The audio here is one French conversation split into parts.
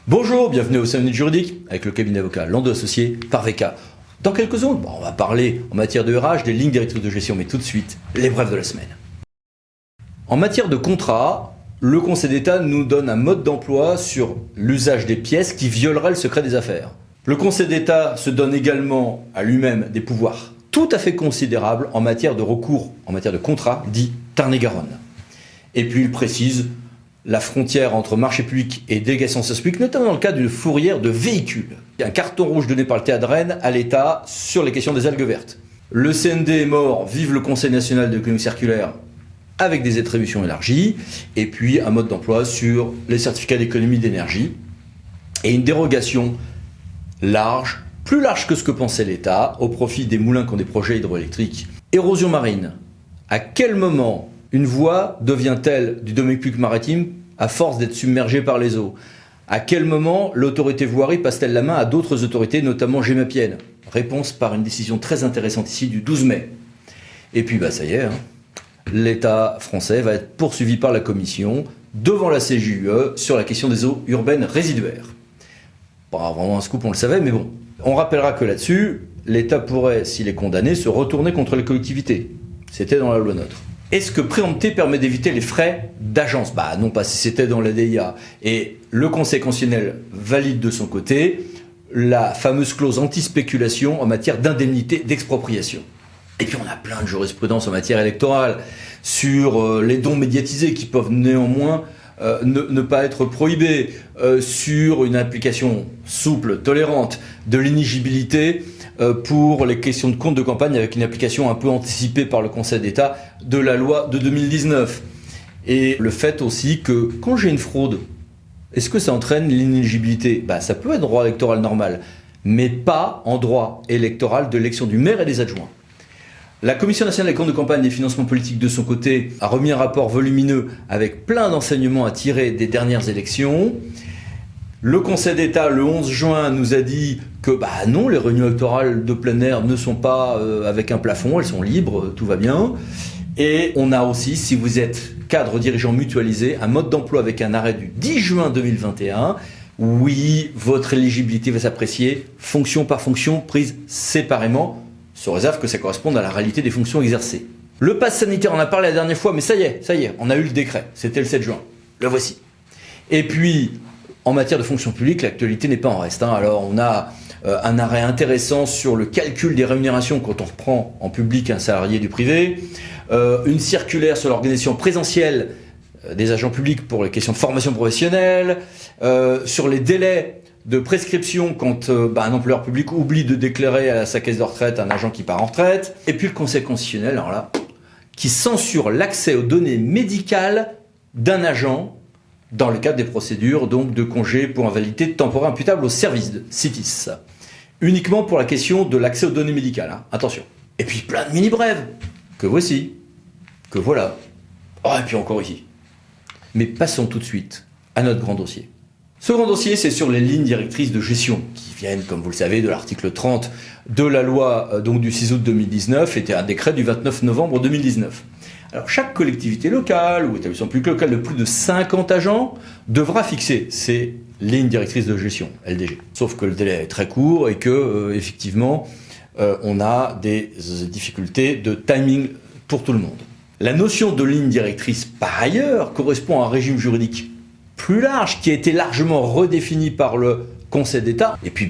Bonjour, bienvenue au 5 minutes juridiques avec le cabinet d'avocats Landau Associés par VK. Dans quelques secondes, on va parler en matière de RH des lignes directrices de gestion, mais tout de suite, les brèves de la semaine. En matière de contrat, le Conseil d'État nous donne un mode d'emploi sur l'usage des pièces qui violerait le secret des affaires. Le Conseil d'État se donne également à lui-même des pouvoirs tout à fait considérables en matière de recours, en matière de contrat dit Tarn-et-Garonne. Et puis il précise la frontière entre marché public et délégation de service public, notamment dans le cas d'une fourrière de véhicules. Il y a un carton rouge donné par le TA de Rennes à l'État sur les questions des algues vertes. Le CND est mort, vive le Conseil national de l'économie circulaire avec des attributions élargies, et puis un mode d'emploi sur les certificats d'économie d'énergie, et une dérogation large, plus large que ce que pensait l'État, au profit des moulins qui ont des projets hydroélectriques. Érosion marine. À quel moment une voie devient-elle du domaine public maritime à force d'être submergée par les eaux? À quel moment l'autorité voirie passe-t-elle la main à d'autres autorités, notamment Gemapienne? Réponse par une décision très intéressante ici du 12 mai. Et puis ça y est, l'État français va être poursuivi par la Commission devant la CJUE sur la question des eaux urbaines résiduaires. Pas vraiment un scoop, on le savait, mais bon. On rappellera que là-dessus, l'État pourrait, s'il est condamné, se retourner contre les collectivités. C'était dans la loi NOTRe. Est-ce que préempter permet d'éviter les frais d'agence? Non, pas si c'était dans la DIA. Et le Conseil constitutionnel valide de son côté la fameuse clause anti-spéculation en matière d'indemnité d'expropriation. Et puis on a plein de jurisprudence en matière électorale sur les dons médiatisés qui peuvent néanmoins ne pas être prohibés, sur une application souple, tolérante de l'inéligibilité pour les questions de compte de campagne avec une application un peu anticipée par le Conseil d'État de la loi de 2019. Et le fait aussi que quand j'ai une fraude, est-ce que ça entraîne l'inéligibilité? Ça peut être droit électoral normal, mais pas en droit électoral de l'élection du maire et des adjoints. La Commission nationale des comptes de campagne et des financements politiques, de son côté, a remis un rapport volumineux avec plein d'enseignements à tirer des dernières élections. Le Conseil d'État, le 11 juin, nous a dit que non, les réunions électorales de plein air ne sont pas avec un plafond, elles sont libres, tout va bien. Et on a aussi, si vous êtes cadre dirigeant mutualisé, un mode d'emploi avec un arrêt du 10 juin 2021. Oui, votre éligibilité va s'apprécier fonction par fonction, prise séparément, sous réserve que ça corresponde à la réalité des fonctions exercées. Le pass sanitaire, on en a parlé la dernière fois, mais ça y est, on a eu le décret, c'était le 7 juin, le voici. Et puis, en matière de fonction publique, l'actualité n'est pas en reste. Alors on a un arrêt intéressant sur le calcul des rémunérations quand on reprend en public un salarié du privé, une circulaire sur l'organisation présentielle des agents publics pour les questions de formation professionnelle, sur les délais de prescription quand un employeur public oublie de déclarer à sa caisse de retraite un agent qui part en retraite, et puis le Conseil constitutionnel, alors là, qui censure l'accès aux données médicales d'un agent dans le cadre des procédures donc de congé pour invalidité temporaire imputable au service de CITIS. Uniquement pour la question de l'accès aux données médicales, attention. Et puis plein de mini-brèves, que voici, que voilà. Et puis encore ici. Mais passons tout de suite à notre grand dossier. Ce grand dossier, c'est sur les lignes directrices de gestion, qui viennent, comme vous le savez, de l'article 30 de la loi donc du 6 août 2019, était un décret du 29 novembre 2019. Alors chaque collectivité locale ou établissement public local de plus de 50 agents devra fixer ces lignes directrices de gestion, LDG. Sauf que le délai est très court et que, effectivement, on a des difficultés de timing pour tout le monde. La notion de ligne directrice, par ailleurs, correspond à un régime juridique plus large qui a été largement redéfini par le Conseil d'État. Et puis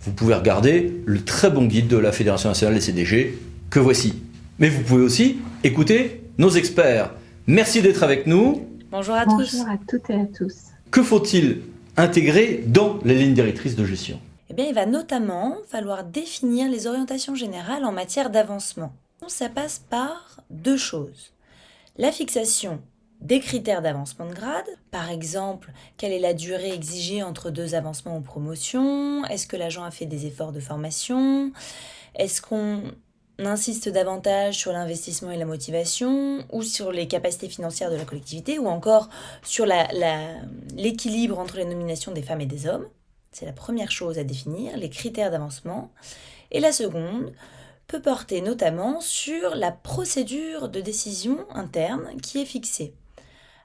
vous pouvez regarder le très bon guide de la Fédération nationale des CDG que voici. Mais vous pouvez aussi écouter nos experts. Merci d'être avec nous. Bonjour à tous. Bonjour à toutes et à tous. Que faut-il intégrer dans les lignes directrices de gestion? Il va notamment falloir définir les orientations générales en matière d'avancement. Ça passe par deux choses. La fixation des critères d'avancement de grade, par exemple, quelle est la durée exigée entre deux avancements ou promotions? Est-ce que l'agent a fait des efforts de formation? Est-ce qu'on insiste davantage sur l'investissement et la motivation, ou sur les capacités financières de la collectivité, ou encore sur l'équilibre entre les nominations des femmes et des hommes? C'est la première chose à définir, les critères d'avancement. Et la seconde peut porter notamment sur la procédure de décision interne qui est fixée.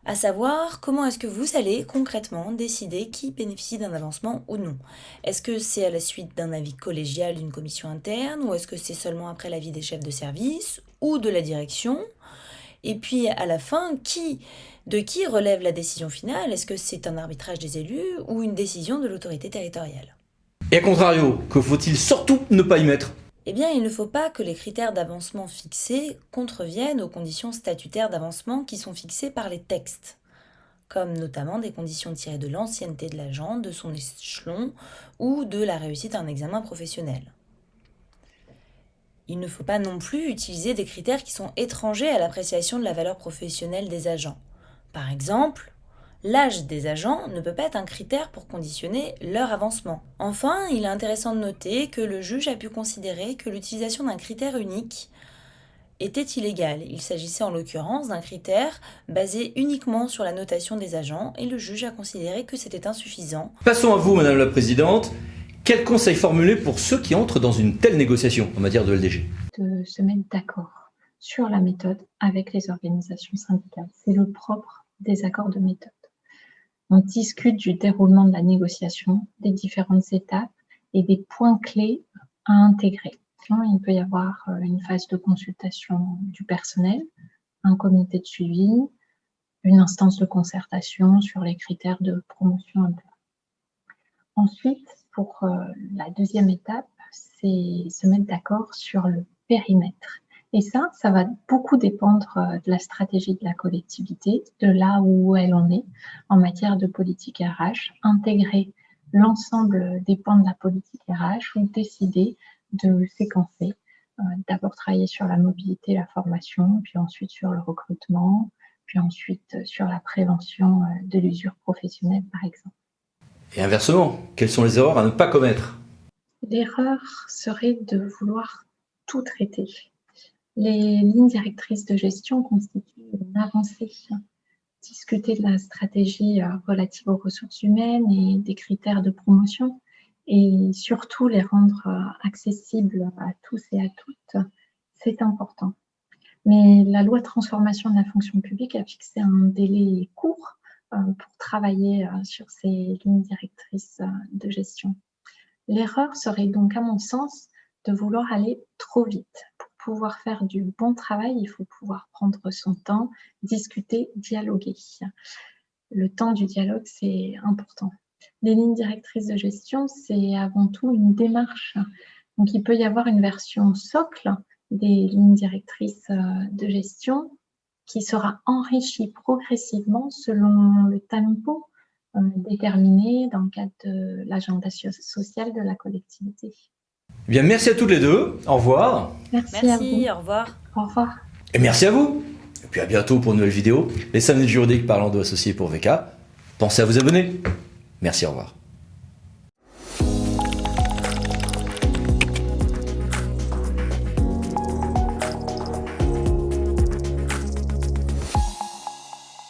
À savoir, comment est-ce que vous allez concrètement décider qui bénéficie d'un avancement ou non? Est-ce que c'est à la suite d'un avis collégial d'une commission interne, ou est-ce que c'est seulement après l'avis des chefs de service ou de la direction? Et puis à la fin, de qui relève la décision finale? Est-ce que c'est un arbitrage des élus ou une décision de l'autorité territoriale? Et à contrario, que faut-il surtout ne pas y mettre? Eh bien, il ne faut pas que les critères d'avancement fixés contreviennent aux conditions statutaires d'avancement qui sont fixées par les textes, comme notamment des conditions tirées de l'ancienneté de l'agent, de son échelon ou de la réussite à un examen professionnel. Il ne faut pas non plus utiliser des critères qui sont étrangers à l'appréciation de la valeur professionnelle des agents. Par exemple, l'âge des agents ne peut pas être un critère pour conditionner leur avancement. Enfin, il est intéressant de noter que le juge a pu considérer que l'utilisation d'un critère unique était illégale. Il s'agissait en l'occurrence d'un critère basé uniquement sur la notation des agents et le juge a considéré que c'était insuffisant. Passons à vous, Madame la Présidente. Quels conseils formuler pour ceux qui entrent dans une telle négociation en matière de LDG? De se mettre d'accord sur la méthode avec les organisations syndicales. C'est le propre des accords de méthode. On discute du déroulement de la négociation, des différentes étapes et des points clés à intégrer. Il peut y avoir une phase de consultation du personnel, un comité de suivi, une instance de concertation sur les critères de promotion interne. Ensuite, pour la deuxième étape, c'est se mettre d'accord sur le périmètre. Et ça va beaucoup dépendre de la stratégie de la collectivité, de là où elle en est en matière de politique RH, intégrer l'ensemble des pans de la politique RH ou décider de séquencer, d'abord travailler sur la mobilité, la formation, puis ensuite sur le recrutement, puis ensuite sur la prévention de l'usure professionnelle, par exemple. Et inversement, quelles sont les erreurs à ne pas commettre? L'erreur serait de vouloir tout traiter. Les lignes directrices de gestion constituent une avancée. Discuter de la stratégie relative aux ressources humaines et des critères de promotion et surtout les rendre accessibles à tous et à toutes, c'est important. Mais la loi de transformation de la fonction publique a fixé un délai court pour travailler sur ces lignes directrices de gestion. L'erreur serait donc, à mon sens, de vouloir aller trop vite. Pour pouvoir faire du bon travail, il faut pouvoir prendre son temps, discuter, dialoguer. Le temps du dialogue, c'est important. Les lignes directrices de gestion, c'est avant tout une démarche. Donc, il peut y avoir une version socle des lignes directrices de gestion qui sera enrichie progressivement selon le tempo déterminé dans le cadre de l'agenda social de la collectivité. Eh bien, merci à toutes les deux. Au revoir. Merci à vous. Au revoir. Au revoir. Et merci à vous. Et puis à bientôt pour une nouvelle vidéo. Les 5 minutes juridiques par Lando Associés pour VK. Pensez à vous abonner. Merci, au revoir.